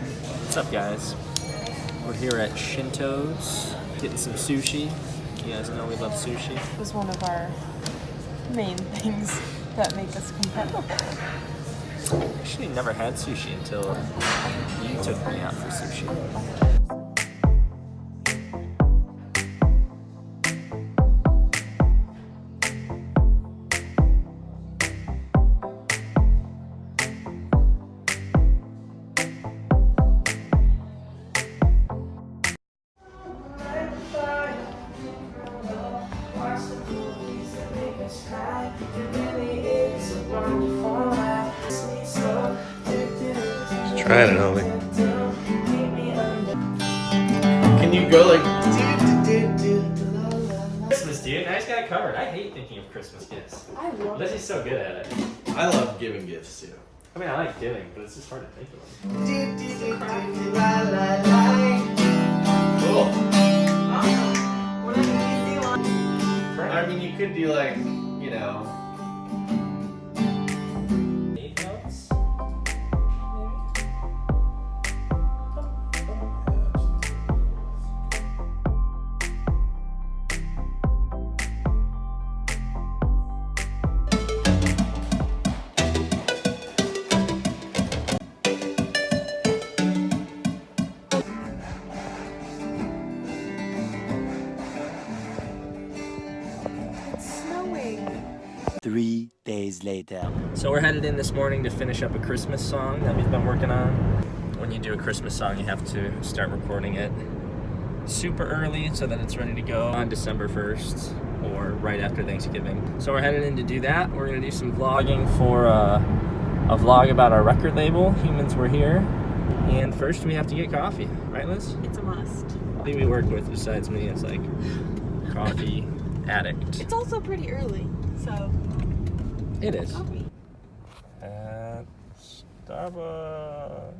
What's up, guys? We're here at Shinto's getting some sushi. You guys know we love sushi. It was one of our main things that make us compatible. I actually never had sushi until you took me out for sushi. Trying it, homie. Can you go like Christmas, dude? Nice guy covered. I hate thinking of Christmas gifts. I love it. Lizzie's so good at it. I love giving gifts too. I mean, I like giving, but it's just hard to think of them. Cool. What an easy one. I mean, you could do like, you know. Eight notes? It's snowing. 3 days later. So we're headed in this morning to finish up a Christmas song that we've been working on. When you do a Christmas song, you have to start recording it super early so that it's ready to go on December 1st or right after Thanksgiving. So we're headed in to do that. We're gonna do some vlogging for a vlog about our record label, Humans Were Here. And first we have to get coffee, right Liz? It's a must. Who we work with besides me is like coffee addict. It's also pretty early, so It is. coffee. At Starbucks.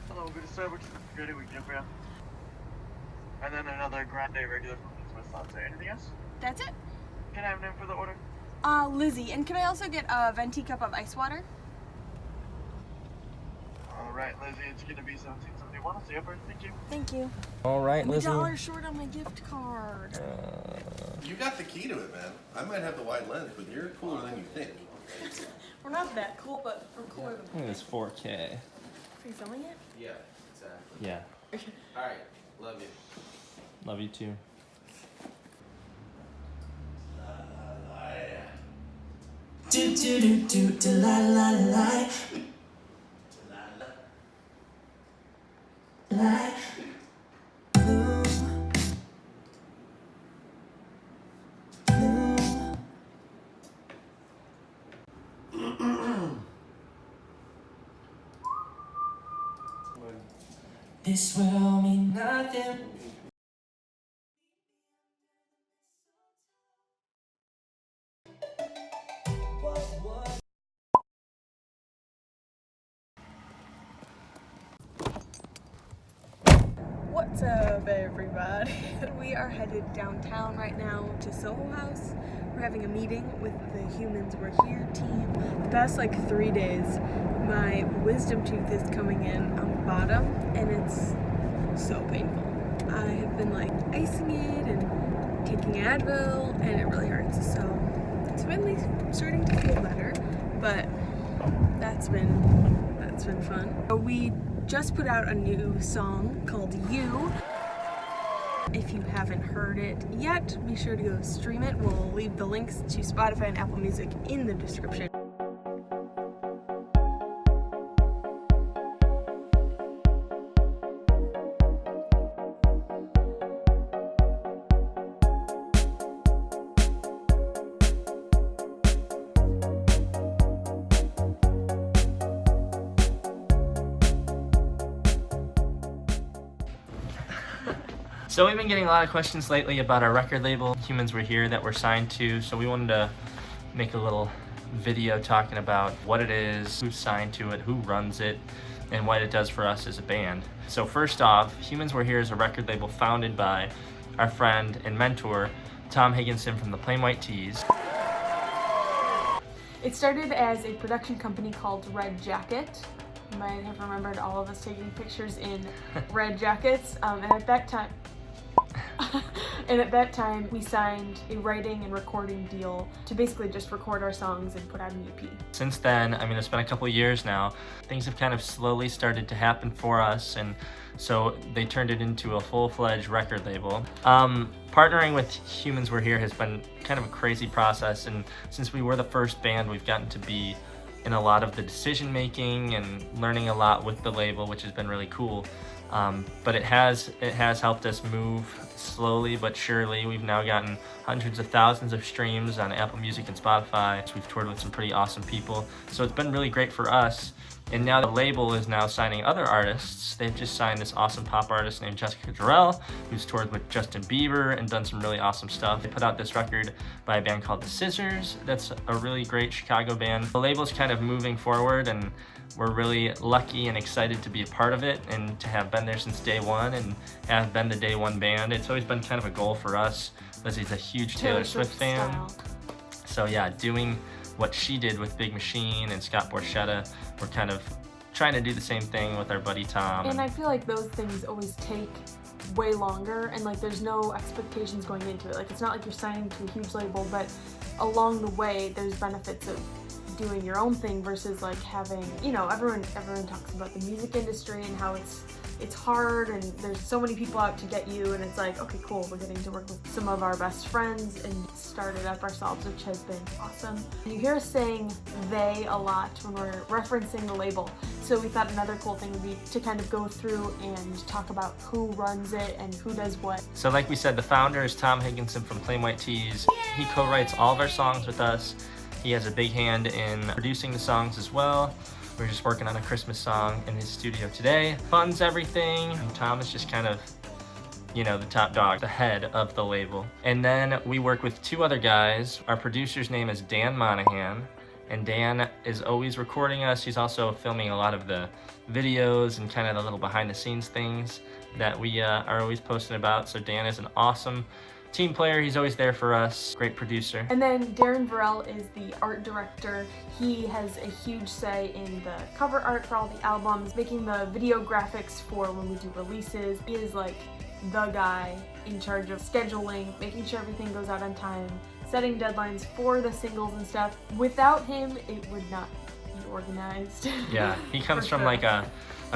Hello, we'll go to Starbucks. Ready, we can for you. And then another grande regular Christmas latte. Anything else? That's it. Can I have a name for the order? Lizzie, and can I also get a venti cup of ice water? All right, Lizzie, it's gonna be 1771. I'll see you first. Thank you. Thank you. All right, I'm Lizzie. $1 short on my gift card. You got the key to it, man. I might have the wide lens, but you're cooler than you think. We're not that cool, but we're cooler than Look at this 4K. Are you filming it? Yeah, exactly. Yeah. All right, love you. Love you too. This will mean nothing. What's up, everybody? We are headed downtown right now to Soho House. We're having a meeting with the Humans Were Here team. The past 3 days, my wisdom tooth is coming in on the bottom, and it's so painful. I have been icing it and taking Advil, and it really hurts. So it's finally starting to feel better, but that's been fun. We just put out a new song called You. If you haven't heard it yet, be sure to go stream it. We'll leave the links to Spotify and Apple Music in the description. So we've been getting a lot of questions lately about our record label, Humans Were Here, that we're signed to. So we wanted to make a little video talking about what it is, who's signed to it, who runs it, and what it does for us as a band. So first off, Humans Were Here is a record label founded by our friend and mentor, Tom Higginson from the Plain White Tees. It started as a production company called Red Jacket. You might have remembered all of us taking pictures in red jackets, and at that time we signed a writing and recording deal to basically just record our songs and put out an EP. Since then, I mean, it's been a couple of years now, things have kind of slowly started to happen for us, and so they turned it into a full-fledged record label. Partnering with Humans Were Here has been kind of a crazy process, and since we were the first band, we've gotten to be in a lot of the decision making and learning a lot with the label, which has been really cool. But it has helped us move slowly but surely. We've now gotten hundreds of thousands of streams on Apple Music and Spotify. We've toured with some pretty awesome people, so it's been really great for us. And now the label is now signing other artists. They've just signed this awesome pop artist named Jessica Jarrell, who's toured with Justin Bieber and done some really awesome stuff. They put out this record by a band called The Scissors. That's a really great Chicago band. The label's kind of moving forward, and we're really lucky and excited to be a part of it and to have been there since day one and have been the day one band. It's always been kind of a goal for us. Lizzie's a huge Taylor Swift fan. Style. So yeah, doing what she did with Big Machine and Scott Borchetta, we're kind of trying to do the same thing with our buddy Tom. And I feel like those things always take way longer, and like there's no expectations going into it. Like it's not like you're signing to a huge label, but along the way there's benefits of doing your own thing versus like having, you know, everyone talks about the music industry and how it's hard and there's so many people out to get you, and it's like, okay, cool, we're getting to work with some of our best friends and start it up ourselves, which has been awesome. You hear us saying they a lot when we're referencing the label, so we thought another cool thing would be to kind of go through and talk about who runs it and who does what. So like we said, the founder is Tom Higginson from Plain White Tees. He co-writes all of our songs with us. He has a big hand in producing the songs as well. We're just working on a Christmas song in his studio today. Funds everything. And Tom is just kind of, you know, the top dog, the head of the label. And then we work with two other guys. Our producer's name is Dan Monahan, and Dan is always recording us. He's also filming a lot of the videos and kind of the little behind the scenes things that we are always posting about. So Dan is an awesome team player. He's always there for us. Great producer. And then Darren Varell is the art director. He has a huge say in the cover art for all the albums, making the video graphics for when we do releases. He is like the guy in charge of scheduling, making sure everything goes out on time, setting deadlines for the singles and stuff. Without him, it would not be organized. Yeah, he comes from sure. like a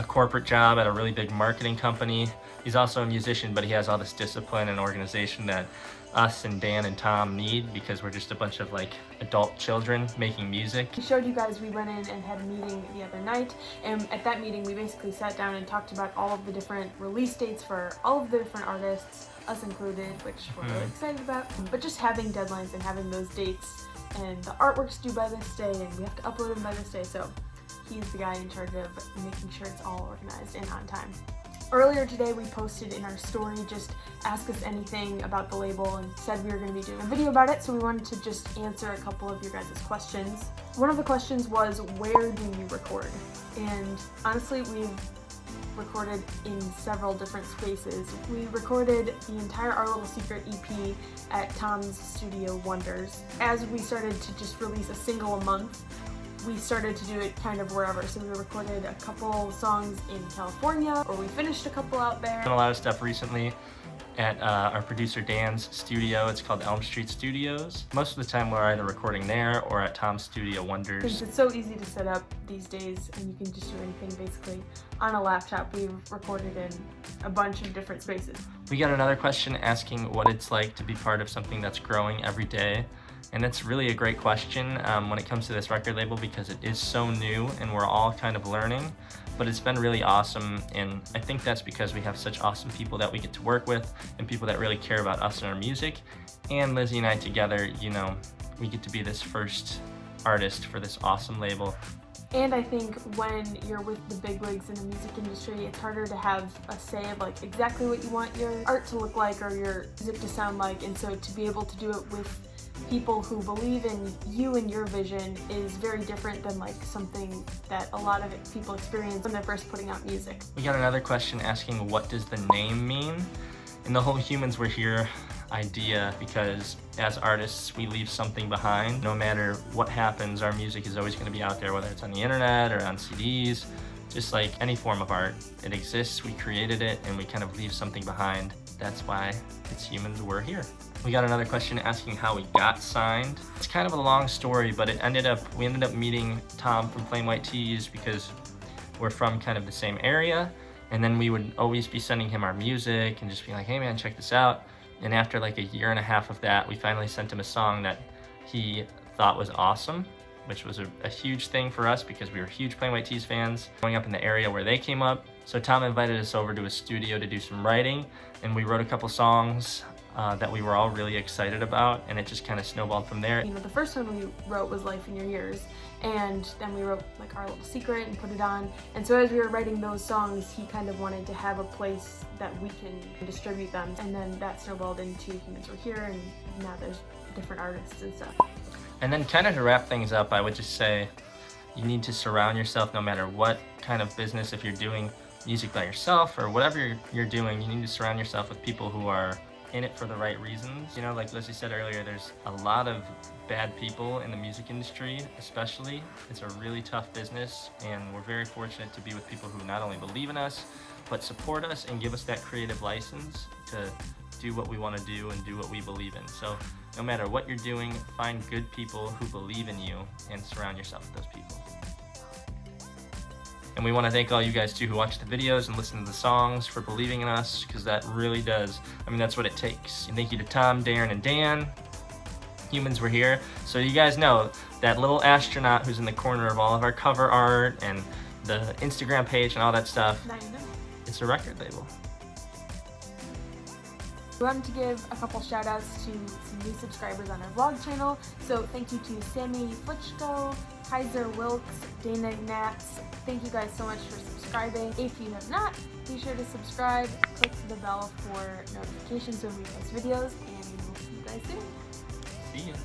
corporate job at a really big marketing company. He's also a musician, but he has all this discipline and organization that us and Dan and Tom need, because we're just a bunch of like adult children making music. He showed you guys, we went in and had a meeting the other night, and at that meeting we basically sat down and talked about all of the different release dates for all of the different artists, us included, which we're really excited about. But just having deadlines and having those dates, and the artwork's due by this day and we have to upload them by this day, so he's the guy in charge of making sure it's all organized and on time. Earlier today we posted in our story, just ask us anything about the label, and said we were going to be doing a video about it, so we wanted to just answer a couple of your guys' questions. One of the questions was, where do you record? And honestly, we've recorded in several different spaces. We recorded the entire Our Little Secret EP at Tom's studio, Wonders. As we started to just release a single a month, we started to do it kind of wherever. So we recorded a couple songs in California, or we finished a couple out there. Done a lot of stuff recently at our producer Dan's studio. It's called Elm Street Studios. Most of the time we're either recording there or at Tom's studio, Wonders. Since it's so easy to set up these days and you can just do anything basically on a laptop, we've recorded in a bunch of different spaces. We got another question asking what it's like to be part of something that's growing every day. And that's really a great question when it comes to this record label, because it is so new and we're all kind of learning, but it's been really awesome. And I think that's because we have such awesome people that we get to work with and people that really care about us and our music. And Lizzie and I together, you know, we get to be this first artist for this awesome label. And I think when you're with the bigwigs in the music industry, it's harder to have a say of like exactly what you want your art to look like or your music to sound like. And so to be able to do it with people who believe in you and your vision is very different than like something that a lot of people experience when they're first putting out music. We got another question asking what does the name mean? And the whole Humans Were Here idea, because as artists we leave something behind. No matter what happens, our music is always going to be out there, whether it's on the internet or on CDs Just like any form of art, it exists, we created it, and we kind of leave something behind. That's why it's humans, we're here. We got another question asking how we got signed. It's kind of a long story, but we ended up meeting Tom from Plain White Tees because we're from kind of the same area. And then we would always be sending him our music and just be like, hey man, check this out. And after like a year and a half of that, we finally sent him a song that he thought was awesome, which was a huge thing for us because we were huge Plain White Tees fans growing up in the area where they came up. So Tom invited us over to his studio to do some writing, and we wrote a couple songs that we were all really excited about, and it just kind of snowballed from there. You know, the first one we wrote was Life in Your Years, and then we wrote like Our Little Secret and put it on. And so as we were writing those songs, he kind of wanted to have a place that we can distribute them, and then that snowballed into Humans Were Here, and now there's different artists and stuff. And then kind of to wrap things up, I would just say you need to surround yourself, no matter what kind of business, if you're doing music by yourself or whatever you're doing, you need to surround yourself with people who are in it for the right reasons. You know, like Lizzie said earlier, there's a lot of bad people in the music industry, especially. It's a really tough business, and we're very fortunate to be with people who not only believe in us, but support us and give us that creative license to do what we want to do and do what we believe in. So no matter what you're doing, find good people who believe in you and surround yourself with those people. And we want to thank all you guys too who watch the videos and listen to the songs for believing in us, because that really does, I mean, that's what it takes. And thank you to Tom, Darren, and Dan. Humans Were Here. So you guys know that little astronaut who's in the corner of all of our cover art and the Instagram page and all that stuff, Now you know. it's a record label. We wanted to give a couple shout outs to some new subscribers on our vlog channel. So thank you to Sammy Flitchko, Kaiser Wilkes, Dana Nats. Thank you guys so much for subscribing. If you have not, be sure to subscribe, click the bell for notifications when we post videos, and we will see you guys soon. See ya.